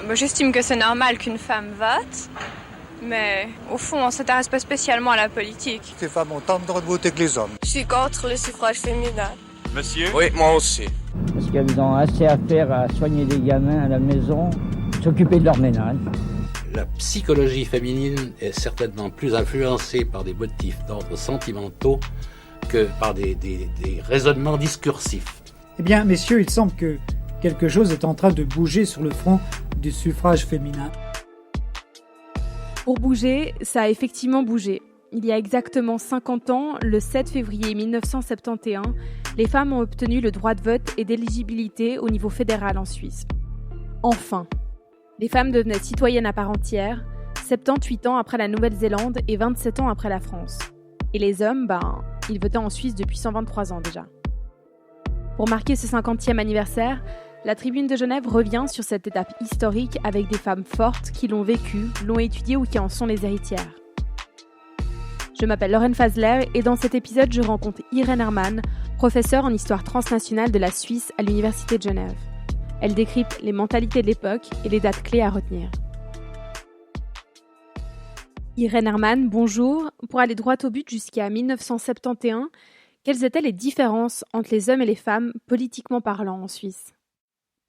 Moi, j'estime que c'est normal qu'une femme vote, mais au fond, on ne s'intéresse pas spécialement à la politique. Les femmes ont autant de droits de voter que les hommes. Je suis contre le suffrage féminin. Monsieur ? Oui, moi aussi. Parce qu'elles ont assez à faire à soigner les gamins à la maison, s'occuper de leur ménage. La psychologie féminine est certainement plus influencée par des motifs d'ordre sentimentaux que par des raisonnements discursifs. Eh bien, messieurs, il semble que quelque chose est en train de bouger sur le front du suffrage féminin. Pour bouger, ça a effectivement bougé. Il y a exactement 50 ans, le 7 février 1971, les femmes ont obtenu le droit de vote et d'éligibilité au niveau fédéral en Suisse. Enfin, les femmes devenaient citoyennes à part entière, 78 ans après la Nouvelle-Zélande et 27 ans après la France. Et les hommes, ils votaient en Suisse depuis 123 ans déjà. Pour marquer ce 50e anniversaire, la Tribune de Genève revient sur cette étape historique avec des femmes fortes qui l'ont vécue, l'ont étudiée ou qui en sont les héritières. Je m'appelle Lorraine Fazler et dans cet épisode, je rencontre Irène Hermann, professeure en histoire transnationale de la Suisse à l'Université de Genève. Elle décrypte les mentalités de l'époque et les dates clés à retenir. Irène Hermann, bonjour. Pour aller droit au but jusqu'à 1971, quelles étaient les différences entre les hommes et les femmes, politiquement parlant, en Suisse ?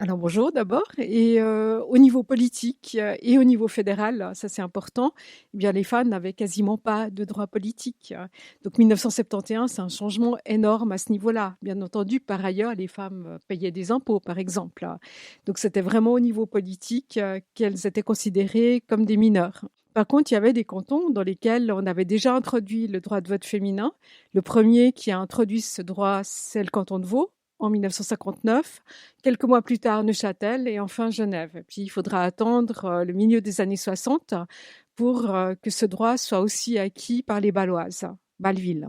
Alors bonjour d'abord, et au niveau politique et au niveau fédéral, ça c'est important, eh bien les femmes n'avaient quasiment pas de droit politique. Donc 1971, c'est un changement énorme à ce niveau-là. Bien entendu, par ailleurs, les femmes payaient des impôts, par exemple. Donc c'était vraiment au niveau politique qu'elles étaient considérées comme des mineures. Par contre, il y avait des cantons dans lesquels on avait déjà introduit le droit de vote féminin. Le premier qui a introduit ce droit, c'est le canton de Vaud, en 1959, quelques mois plus tard Neuchâtel et enfin Genève. Et puis il faudra attendre le milieu des années 60 pour que ce droit soit aussi acquis par les Bâloises, Bâle-Ville.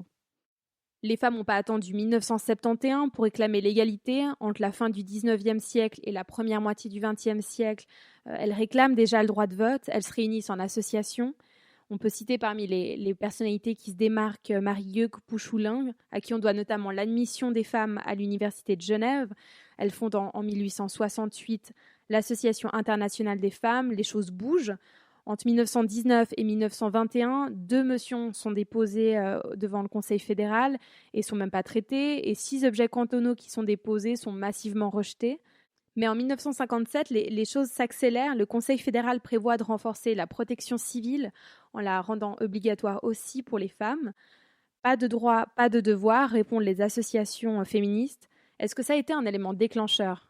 Les femmes n'ont pas attendu 1971 pour réclamer l'égalité. Entre la fin du 19e siècle et la première moitié du 20e siècle, elles réclament déjà le droit de vote, elles se réunissent en association. On peut citer parmi les personnalités qui se démarquent Marie-Gueuc Pouchouling, à qui on doit notamment l'admission des femmes à l'Université de Genève. Elle fonde en 1868 l'Association internationale des femmes. Les choses bougent. Entre 1919 et 1921, 2 motions sont déposées devant le Conseil fédéral et ne sont même pas traitées. Et 6 objets cantonaux qui sont déposés sont massivement rejetés. Mais en 1957, les choses s'accélèrent. Le Conseil fédéral prévoit de renforcer la protection civile en la rendant obligatoire aussi pour les femmes. Pas de droit, pas de devoir, répondent les associations féministes. Est-ce que ça a été un élément déclencheur ?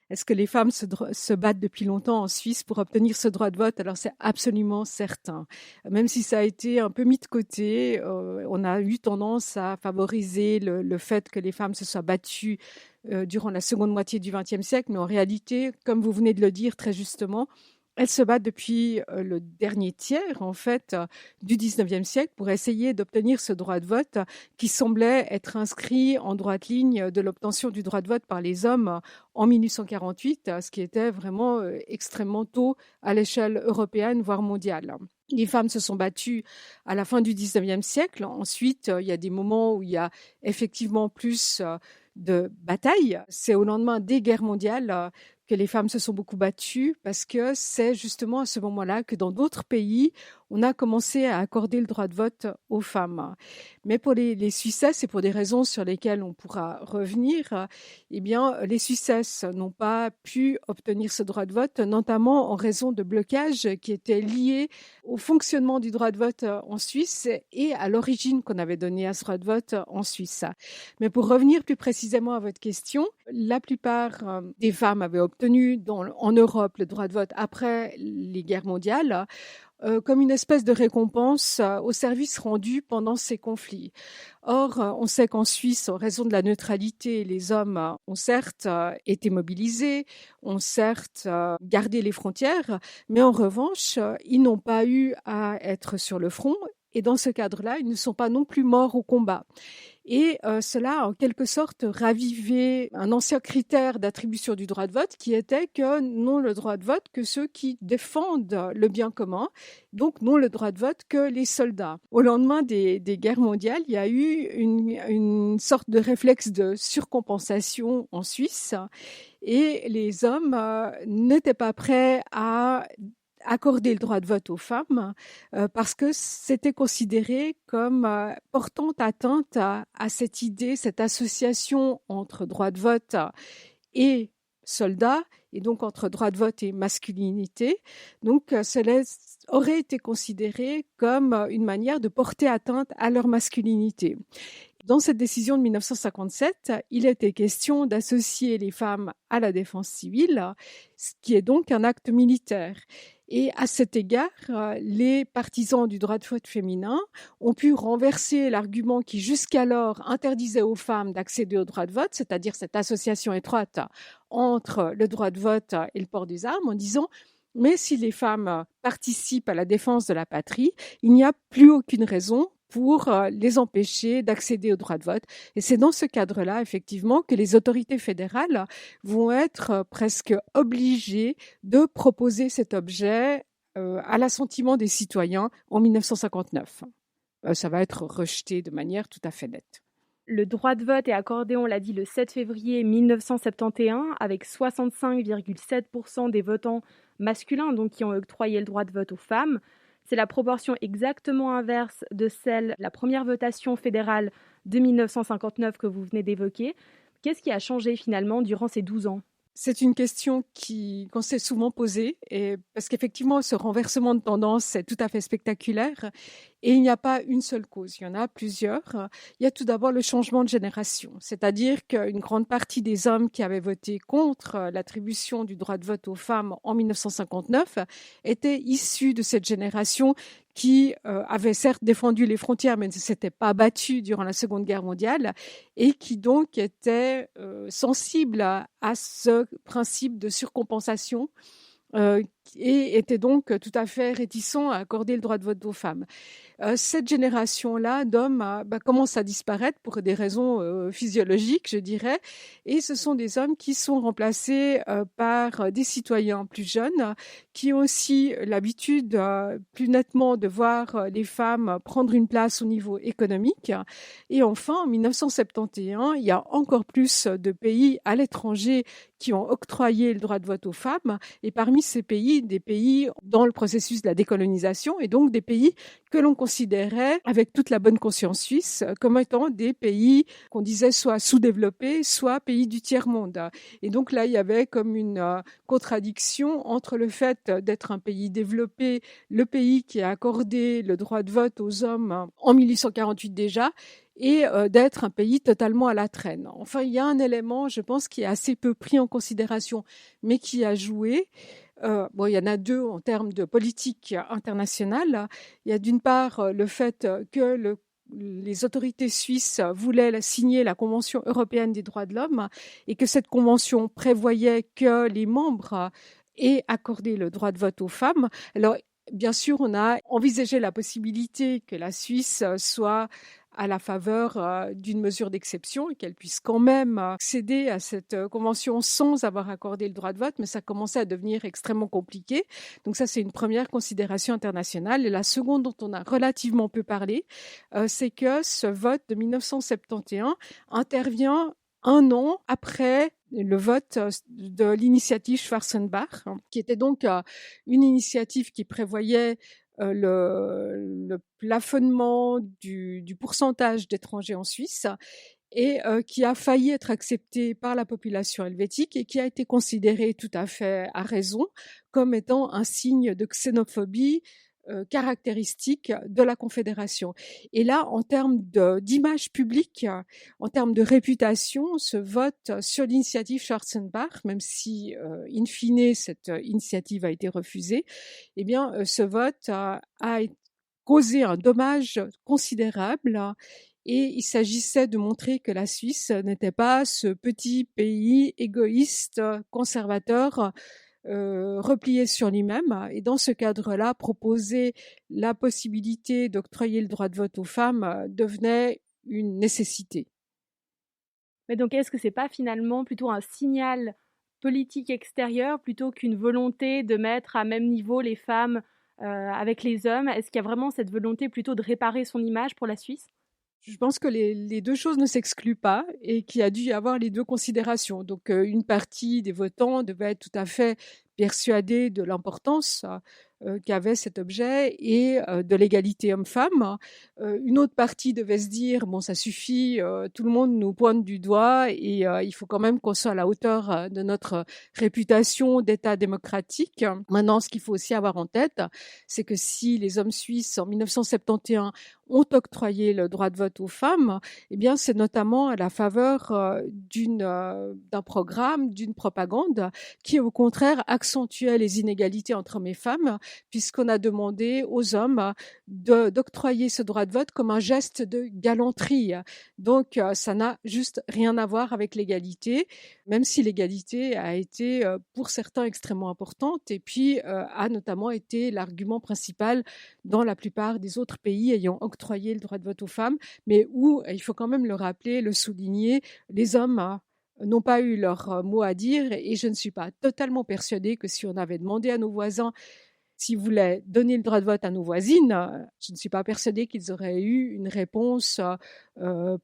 Est-ce que les femmes se battent depuis longtemps en Suisse pour obtenir ce droit de vote ? Alors c'est absolument certain. Même si ça a été un peu mis de côté, on a eu tendance à favoriser le fait que les femmes se soient battues durant la seconde moitié du XXe siècle, mais en réalité, comme vous venez de le dire très justement, elles se battent depuis le dernier tiers, en fait, du XIXe siècle pour essayer d'obtenir ce droit de vote qui semblait être inscrit en droite ligne de l'obtention du droit de vote par les hommes en 1848, ce qui était vraiment extrêmement tôt à l'échelle européenne, voire mondiale. Les femmes se sont battues à la fin du XIXe siècle. Ensuite, il y a des moments où il y a effectivement plus de batailles. C'est au lendemain des guerres mondiales que les femmes se sont beaucoup battues parce que c'est justement à ce moment-là que dans d'autres pays, on a commencé à accorder le droit de vote aux femmes. Mais pour les Suissesses, et pour des raisons sur lesquelles on pourra revenir, eh bien, les Suissesses n'ont pas pu obtenir ce droit de vote, notamment en raison de blocages qui étaient liés au fonctionnement du droit de vote en Suisse et à l'origine qu'on avait donnée à ce droit de vote en Suisse. Mais pour revenir plus précisément à votre question, la plupart des femmes avaient obtenu en Europe le droit de vote après les guerres mondiales, comme une espèce de récompense au service rendu pendant ces conflits. Or, on sait qu'en Suisse, en raison de la neutralité, les hommes ont certes été mobilisés, ont certes gardé les frontières, mais en revanche, ils n'ont pas eu à être sur le front. Et dans ce cadre-là, ils ne sont pas non plus morts au combat. Et cela a en quelque sorte ravivé un ancien critère d'attribution du droit de vote qui était que n'ont le droit de vote que ceux qui défendent le bien commun, donc n'ont le droit de vote que les soldats. Au lendemain des guerres mondiales, il y a eu une sorte de réflexe de surcompensation en Suisse et les hommes n'étaient pas prêts à accorder le droit de vote aux femmes parce que c'était considéré comme portant atteinte à cette idée, cette association entre droit de vote et soldats, et donc entre droit de vote et masculinité. Donc cela aurait été considéré comme une manière de porter atteinte à leur masculinité. Dans cette décision de 1957, il était question d'associer les femmes à la défense civile, ce qui est donc un acte militaire. Et à cet égard, les partisans du droit de vote féminin ont pu renverser l'argument qui jusqu'alors interdisait aux femmes d'accéder au droit de vote, c'est-à-dire cette association étroite entre le droit de vote et le port des armes, en disant « mais si les femmes participent à la défense de la patrie, il n'y a plus aucune raison pour les empêcher d'accéder au droit de vote. » Et c'est dans ce cadre-là, effectivement, que les autorités fédérales vont être presque obligées de proposer cet objet à l'assentiment des citoyens en 1959. Ça va être rejeté de manière tout à fait nette. Le droit de vote est accordé, on l'a dit, le 7 février 1971, avec 65,7% des votants masculins donc, qui ont octroyé le droit de vote aux femmes. C'est la proportion exactement inverse de celle de la première votation fédérale de 1959 que vous venez d'évoquer. Qu'est-ce qui a changé finalement durant ces 12 ans ? C'est une question qu'on s'est souvent posée, parce qu'effectivement, ce renversement de tendance est tout à fait spectaculaire. Et il n'y a pas une seule cause, il y en a plusieurs. Il y a tout d'abord le changement de génération, c'est-à-dire qu'une grande partie des hommes qui avaient voté contre l'attribution du droit de vote aux femmes en 1959 étaient issus de cette génération qui avait certes défendu les frontières, mais ne s'était pas battu durant la Seconde Guerre mondiale, et qui donc était sensible à ce principe de surcompensation et était donc tout à fait réticent à accorder le droit de vote aux femmes. Cette génération-là d'hommes commence à disparaître pour des raisons physiologiques, je dirais, et ce sont des hommes qui sont remplacés par des citoyens plus jeunes qui ont aussi l'habitude plus nettement de voir les femmes prendre une place au niveau économique. Et enfin, en 1971, il y a encore plus de pays à l'étranger qui ont octroyé le droit de vote aux femmes, et parmi ces pays, des pays dans le processus de la décolonisation, et donc des pays que l'on considérait, avec toute la bonne conscience suisse, comme étant des pays qu'on disait soit sous-développés, soit pays du tiers-monde. Et donc là, il y avait comme une contradiction entre le fait d'être un pays développé, le pays qui a accordé le droit de vote aux hommes en 1848 déjà, et d'être un pays totalement à la traîne. Enfin, il y a un élément, je pense, qui est assez peu pris en considération, mais qui a joué. Il y en a deux en termes de politique internationale. Il y a d'une part le fait que les autorités suisses voulaient signer la Convention européenne des droits de l'homme et que cette convention prévoyait que les membres aient accordé le droit de vote aux femmes. Alors, bien sûr, on a envisagé la possibilité que la Suisse soit à la faveur d'une mesure d'exception et qu'elle puisse quand même accéder à cette convention sans avoir accordé le droit de vote, mais ça commençait à devenir extrêmement compliqué. Donc ça, c'est une première considération internationale. Et la seconde dont on a relativement peu parlé, c'est que ce vote de 1971 intervient un an après le vote de l'initiative Schwarzenbach, qui était donc une initiative qui prévoyait le plafonnement du pourcentage d'étrangers en Suisse et qui a failli être accepté par la population helvétique et qui a été considéré tout à fait à raison comme étant un signe de xénophobie caractéristique de la Confédération. Et là, en termes d'image publique, en termes de réputation, ce vote sur l'initiative Schwarzenbach, même si, in fine, cette initiative a été refusée, eh bien, ce vote a causé un dommage considérable. Et il s'agissait de montrer que la Suisse n'était pas ce petit pays égoïste, conservateur, replié sur lui-même, et dans ce cadre-là, proposer la possibilité d'octroyer le droit de vote aux femmes devenait une nécessité. Mais donc, est-ce que c'est pas finalement plutôt un signal politique extérieur plutôt qu'une volonté de mettre à même niveau les femmes avec les hommes? Est-ce qu'il y a vraiment cette volonté plutôt de réparer son image pour la Suisse? Je pense que les deux choses ne s'excluent pas et qu'il y a dû y avoir les deux considérations. Donc, une partie des votants devait être tout à fait persuadée de l'importance qu'avait cet objet et de l'égalité homme-femme. Une autre partie devait se dire, bon, ça suffit, tout le monde nous pointe du doigt et il faut quand même qu'on soit à la hauteur de notre réputation d'État démocratique. Maintenant, ce qu'il faut aussi avoir en tête, c'est que si les hommes suisses, en 1971, ont octroyé le droit de vote aux femmes, eh bien, c'est notamment à la faveur d'un programme, d'une propagande qui, au contraire, accentuait les inégalités entre hommes et femmes, puisqu'on a demandé aux hommes d'octroyer ce droit de vote comme un geste de galanterie. Donc, ça n'a juste rien à voir avec l'égalité, même si l'égalité a été, pour certains, extrêmement importante, et puis a notamment été l'argument principal dans la plupart des autres pays ayant octroyé le droit de vote aux femmes, mais où, il faut quand même le rappeler, le souligner, les hommes n'ont pas eu leur mot à dire, et je ne suis pas totalement persuadée que si on avait demandé à nos voisins s'ils voulaient donner le droit de vote à nos voisines, je ne suis pas persuadée qu'ils auraient eu une réponse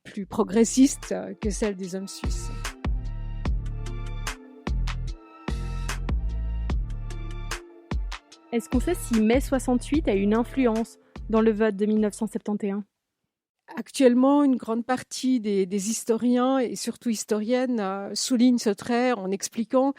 plus progressiste que celle des hommes suisses. Est-ce qu'on sait si mai 68 a eu une influence dans le vote de 1971? Actuellement, une grande partie des historiens et surtout historiennes soulignent ce trait en expliquant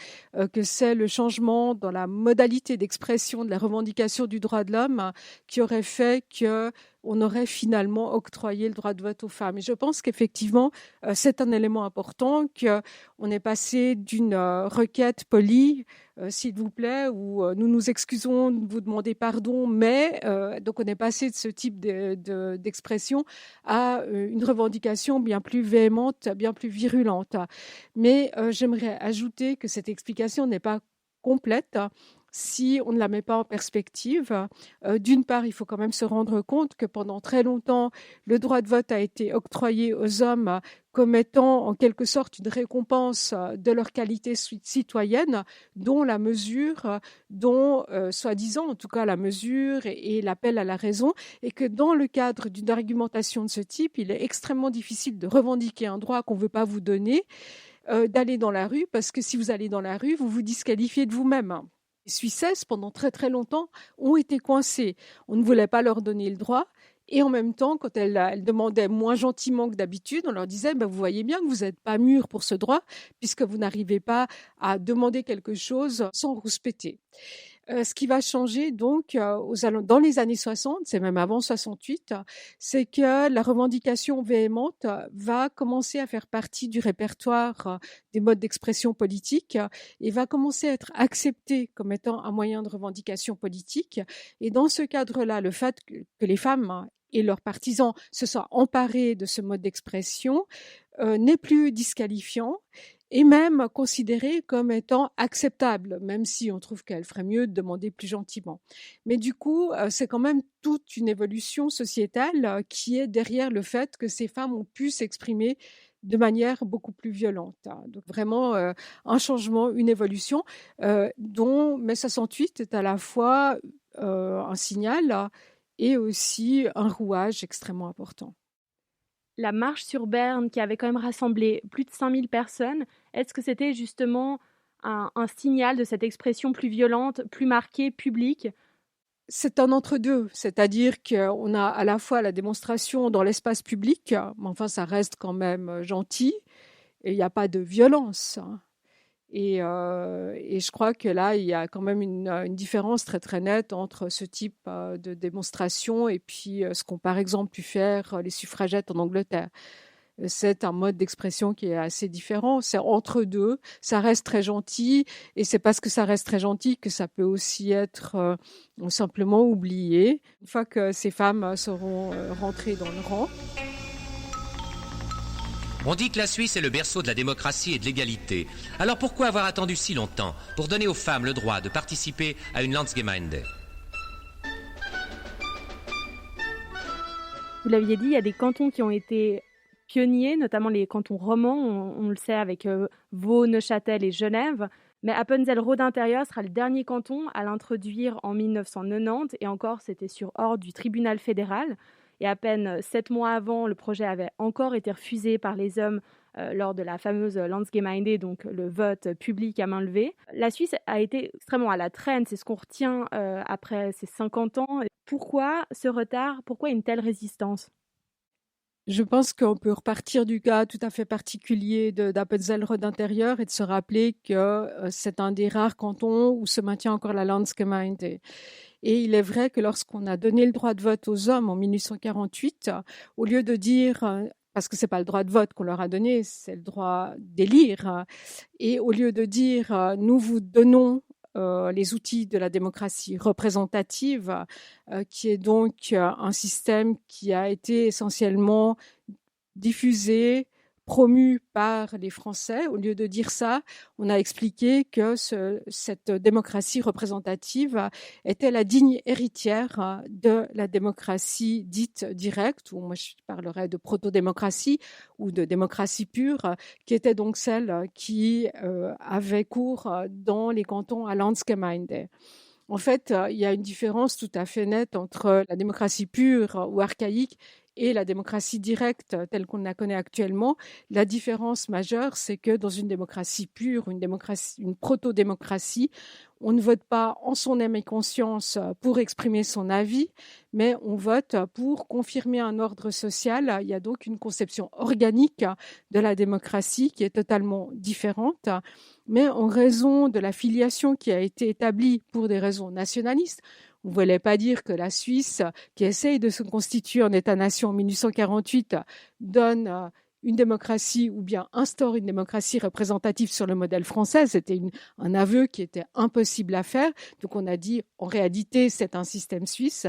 que c'est le changement dans la modalité d'expression de la revendication du droit de l'homme qui aurait fait qu'on aurait finalement octroyé le droit de vote aux femmes. Et je pense qu'effectivement, c'est un élément important, qu'on est passé d'une requête polie, s'il vous plaît, où nous nous excusons de vous demander pardon, mais donc on est passé de ce type d'expression à une revendication bien plus véhémente, bien plus virulente. Mais j'aimerais ajouter que cette explication n'est pas complète si on ne la met pas en perspective. D'une part, il faut quand même se rendre compte que pendant très longtemps, le droit de vote a été octroyé aux hommes comme étant en quelque sorte une récompense de leur qualité citoyenne, dont la mesure, soi-disant en tout cas la mesure et l'appel à la raison, et que dans le cadre d'une argumentation de ce type, il est extrêmement difficile de revendiquer un droit qu'on ne veut pas vous donner, d'aller dans la rue, parce que si vous allez dans la rue, vous vous disqualifiez de vous-même. Les Suissesses, pendant très très longtemps, ont été coincées. On ne voulait pas leur donner le droit. Et en même temps, quand elles demandaient moins gentiment que d'habitude, on leur disait vous voyez bien que vous n'êtes pas mûrs pour ce droit, puisque vous n'arrivez pas à demander quelque chose sans rouspéter. Ce qui va changer donc dans les années 60, c'est même avant 68, c'est que la revendication véhémente va commencer à faire partie du répertoire des modes d'expression politique et va commencer à être acceptée comme étant un moyen de revendication politique. Et dans ce cadre-là, le fait que les femmes et leurs partisans se soient emparés de ce mode d'expression n'est plus disqualifiant et même considéré comme étant acceptable, même si on trouve qu'elle ferait mieux de demander plus gentiment. Mais du coup, c'est quand même toute une évolution sociétale qui est derrière le fait que ces femmes ont pu s'exprimer de manière beaucoup plus violente. Donc vraiment un changement, une évolution dont mai 68 est à la fois un signal et aussi un rouage extrêmement important. La marche sur Berne, qui avait quand même rassemblé plus de 5000 personnes, est-ce que c'était justement un signal de cette expression plus violente, plus marquée, publique? C'est un entre-deux, c'est-à-dire qu'on a à la fois la démonstration dans l'espace public, mais enfin ça reste quand même gentil, et il n'y a pas de violence. Et je crois que là, il y a quand même une différence très très nette entre ce type de démonstration et puis ce qu'ont par exemple pu faire les suffragettes en Angleterre. C'est un mode d'expression qui est assez différent. C'est entre deux. Ça reste très gentil et c'est parce que ça reste très gentil que ça peut aussi être simplement oublié. Une fois que ces femmes seront rentrées dans le rang. On dit que la Suisse est le berceau de la démocratie et de l'égalité. Alors pourquoi avoir attendu si longtemps pour donner aux femmes le droit de participer à une Landsgemeinde? Vous l'aviez dit, il y a des cantons qui ont été pionniers, notamment les cantons romans, on le sait avec Vaud, Neuchâtel et Genève. Mais Appenzell-Rhodes-Intérieur sera le dernier canton à l'introduire en 1990, et encore c'était sur ordre du tribunal fédéral. Et à peine 7 mois avant, le projet avait encore été refusé par les hommes lors de la fameuse Landsgemeinde, donc le vote public à main levée. La Suisse a été extrêmement à la traîne, c'est ce qu'on retient après ces 50 ans. Pourquoi ce retard? Pourquoi une telle résistance? Je pense qu'on peut repartir du cas tout à fait particulier d'Appenzell-Rhodes-Intérieur et de se rappeler que c'est un des rares cantons où se maintient encore la Landsgemeinde. Et il est vrai que lorsqu'on a donné le droit de vote aux hommes en 1848, au lieu de dire, parce que c'est pas le droit de vote qu'on leur a donné, c'est le droit d'élire, et au lieu de dire nous vous donnons les outils de la démocratie représentative, qui est donc un système qui a été essentiellement diffusé, promu par les Français. Au lieu de dire ça, on a expliqué que cette démocratie représentative était la digne héritière de la démocratie dite directe, ou moi je parlerais de proto-démocratie ou de démocratie pure, qui était donc celle qui avait cours dans les cantons à Landsgemeinde. En fait, il y a une différence tout à fait nette entre la démocratie pure ou archaïque et la démocratie directe telle qu'on la connaît actuellement. La différence majeure, c'est que dans une démocratie pure, une proto-démocratie, on ne vote pas en son âme et conscience pour exprimer son avis, mais on vote pour confirmer un ordre social. Il y a donc une conception organique de la démocratie qui est totalement différente, mais en raison de la filiation qui a été établie pour des raisons nationalistes. On ne voulait pas dire que la Suisse, qui essaye de se constituer en État-nation en 1848, donne une démocratie ou bien instaure une démocratie représentative sur le modèle français. C'était un aveu qui était impossible à faire. Donc on a dit, en réalité, c'est un système suisse.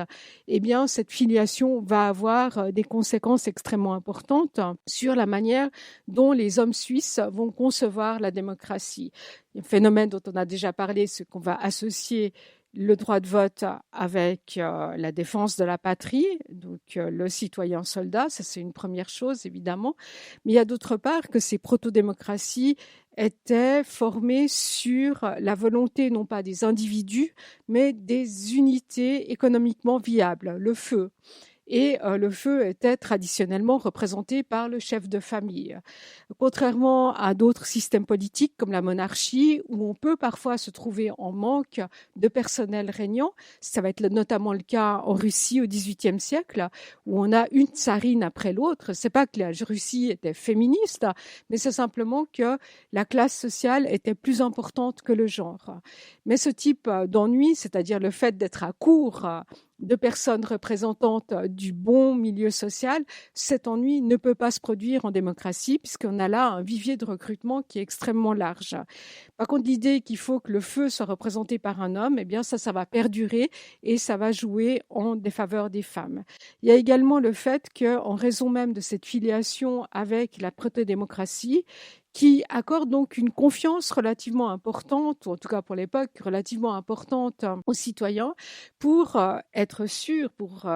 Eh bien, cette filiation va avoir des conséquences extrêmement importantes sur la manière dont les hommes suisses vont concevoir la démocratie. Un phénomène dont on a déjà parlé, c'est qu'on va associer le droit de vote avec la défense de la patrie, donc le citoyen soldat, ça c'est une première chose évidemment, mais il y a d'autre part que ces proto-démocraties étaient formées sur la volonté non pas des individus, mais des unités économiquement viables, le feu. Et le feu était traditionnellement représenté par le chef de famille. Contrairement à d'autres systèmes politiques comme la monarchie, où on peut parfois se trouver en manque de personnel régnant, ça va être notamment le cas en Russie au XVIIIe siècle, où on a une tsarine après l'autre. C'est pas que la Russie était féministe, mais c'est simplement que la classe sociale était plus importante que le genre. Mais ce type d'ennui, c'est-à-dire le fait d'être à court de personnes représentantes du bon milieu social, cet ennui ne peut pas se produire en démocratie puisqu'on a là un vivier de recrutement qui est extrêmement large. Par contre, l'idée qu'il faut que le feu soit représenté par un homme, eh bien ça va perdurer et ça va jouer en défaveur des femmes. Il y a également le fait qu'en raison même de cette filiation avec la proto-démocratie, qui accorde donc une confiance relativement importante, ou en tout cas pour l'époque, relativement importante aux citoyens, pour être sûrs, pour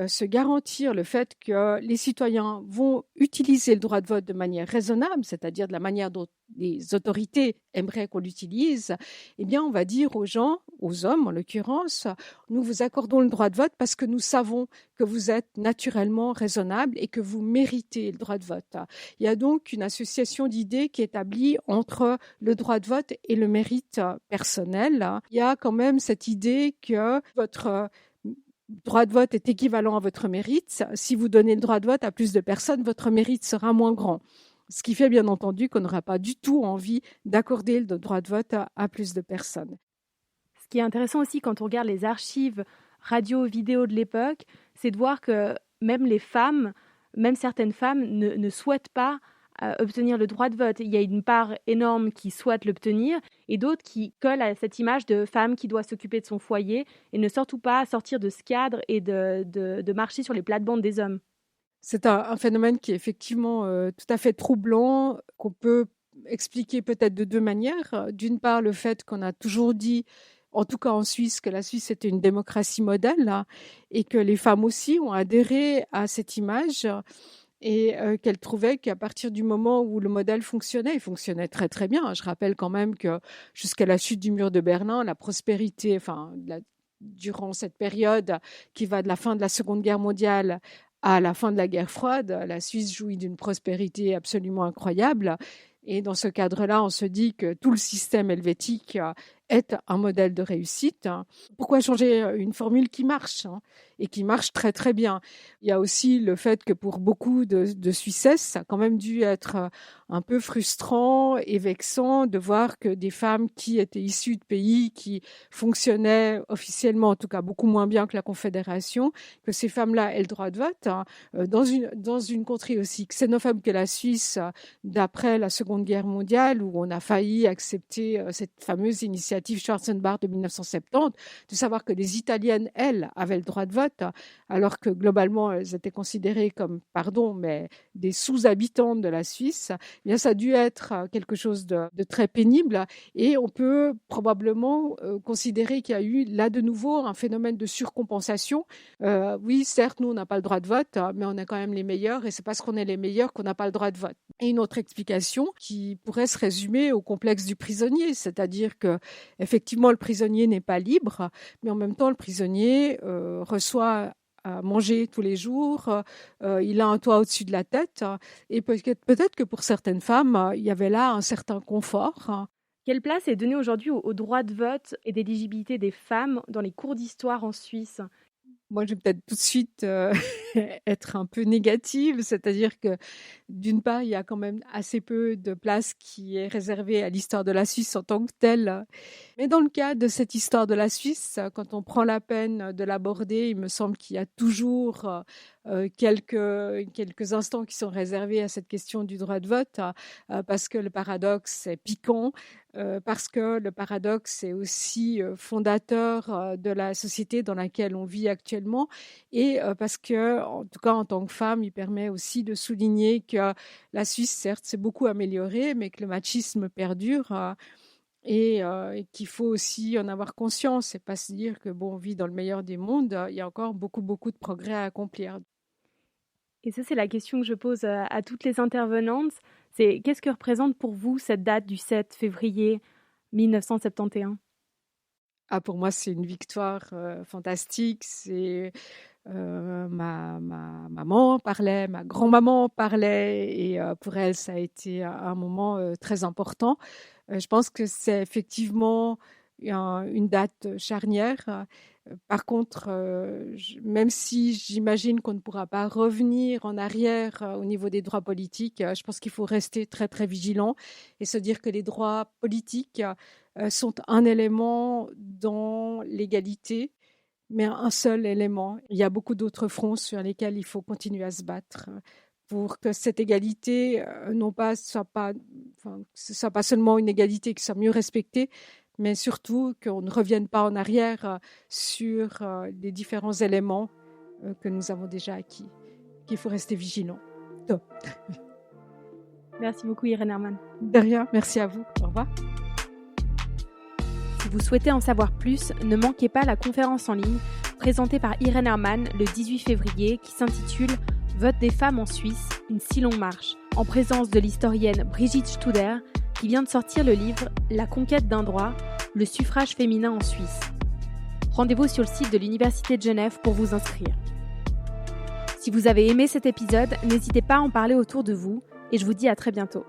se garantir le fait que les citoyens vont utiliser le droit de vote de manière raisonnable, c'est-à-dire de la manière dont les autorités aimeraient qu'on l'utilise, eh bien on va dire aux gens, aux hommes en l'occurrence, nous vous accordons le droit de vote parce que nous savons que vous êtes naturellement raisonnable et que vous méritez le droit de vote. Il y a donc une association d'idées qui est établie entre le droit de vote et le mérite personnel. Il y a quand même cette idée que votre droit de vote est équivalent à votre mérite. Si vous donnez le droit de vote à plus de personnes, votre mérite sera moins grand. Ce qui fait bien entendu qu'on n'aura pas du tout envie d'accorder le droit de vote à plus de personnes. Ce qui est intéressant aussi quand on regarde les archives radio-vidéo de l'époque, c'est de voir que même les femmes, même certaines femmes ne souhaitent pas obtenir le droit de vote. Il y a une part énorme qui souhaite l'obtenir et d'autres qui collent à cette image de femme qui doit s'occuper de son foyer et ne surtout pas sortir de ce cadre et de marcher sur les plates-bandes des hommes. C'est un phénomène qui est effectivement tout à fait troublant, qu'on peut expliquer peut-être de deux manières. D'une part, le fait qu'on a toujours dit, en tout cas en Suisse, que la Suisse était une démocratie modèle et que les femmes aussi ont adhéré à cette image. et qu'elle trouvait qu'à partir du moment où le modèle fonctionnait, il fonctionnait très très bien. Je rappelle quand même que jusqu'à la chute du mur de Berlin, la prospérité, durant cette période qui va de la fin de la Seconde Guerre mondiale à la fin de la guerre froide, la Suisse jouit d'une prospérité absolument incroyable. Et dans ce cadre-là, on se dit que tout le système helvétique est un modèle de réussite. Pourquoi changer une formule qui marche et qui marche très très bien? Il y a aussi le fait que pour beaucoup de Suissesses, ça a quand même dû être un peu frustrant et vexant de voir que des femmes qui étaient issues de pays qui fonctionnaient officiellement, en tout cas beaucoup moins bien que la Confédération, que ces femmes-là aient le droit de vote dans une contrée aussi xénophobe que la Suisse d'après la Seconde Guerre mondiale, où on a failli accepter cette fameuse initiative Schwarzenbach de 1970, de savoir que les Italiennes, elles, avaient le droit de vote, alors que globalement, elles étaient considérées comme, mais des sous-habitantes de la Suisse. Eh bien, ça a dû être quelque chose de très pénible, et on peut probablement considérer qu'il y a eu là de nouveau un phénomène de surcompensation. Oui, certes, nous, on n'a pas le droit de vote, mais on est quand même les meilleurs, et c'est parce qu'on est les meilleurs qu'on n'a pas le droit de vote. Et une autre explication qui pourrait se résumer au complexe du prisonnier, c'est-à-dire que effectivement, le prisonnier n'est pas libre, mais en même temps, le prisonnier reçoit à manger tous les jours, il a un toit au-dessus de la tête, et peut-être que pour certaines femmes, il y avait là un certain confort. Quelle place est donnée aujourd'hui au droit de vote et d'éligibilité des femmes dans les cours d'histoire en Suisse ? Moi, je vais peut-être tout de suite être un peu négative, c'est-à-dire que d'une part, il y a quand même assez peu de place qui est réservée à l'histoire de la Suisse en tant que telle. Mais dans le cas de cette histoire de la Suisse, quand on prend la peine de l'aborder, il me semble qu'il y a toujours quelques instants qui sont réservés à cette question du droit de vote, parce que le paradoxe est piquant, parce que le paradoxe est aussi fondateur de la société dans laquelle on vit actuellement, et parce que, en tout cas en tant que femme, il permet aussi de souligner que la Suisse, certes, s'est beaucoup améliorée, mais que le machisme perdure. Et qu'il faut aussi en avoir conscience et pas se dire que on vit dans le meilleur des mondes, il y a encore beaucoup de progrès à accomplir. Et ça, c'est la question que je pose à toutes les intervenantes. C'est qu'est-ce que représente pour vous cette date du 7 février 1971 ? Pour moi, c'est une victoire fantastique. C'est ma maman parlait, ma grand-maman parlait, et pour elle, ça a été un moment très important. Je pense que c'est effectivement une date charnière. Par contre, même si j'imagine qu'on ne pourra pas revenir en arrière au niveau des droits politiques, je pense qu'il faut rester très très vigilant et se dire que les droits politiques sont un élément dans l'égalité, mais un seul élément. Il y a beaucoup d'autres fronts sur lesquels il faut continuer à se battre pour que cette égalité soit pas seulement une égalité qui soit mieux respectée, mais surtout qu'on ne revienne pas en arrière sur les différents éléments que nous avons déjà acquis, qu'il faut rester vigilant. Top. Merci beaucoup Irène Hermann. De rien, merci à vous. Au revoir. Si vous souhaitez en savoir plus, ne manquez pas la conférence en ligne présentée par Irène Hermann le 18 février qui s'intitule « Vote des femmes en Suisse, une si longue marche » en présence de l'historienne Brigitte Studer qui vient de sortir le livre « La conquête d'un droit, le suffrage féminin en Suisse ». Rendez-vous sur le site de l'Université de Genève pour vous inscrire. Si vous avez aimé cet épisode, n'hésitez pas à en parler autour de vous et je vous dis à très bientôt.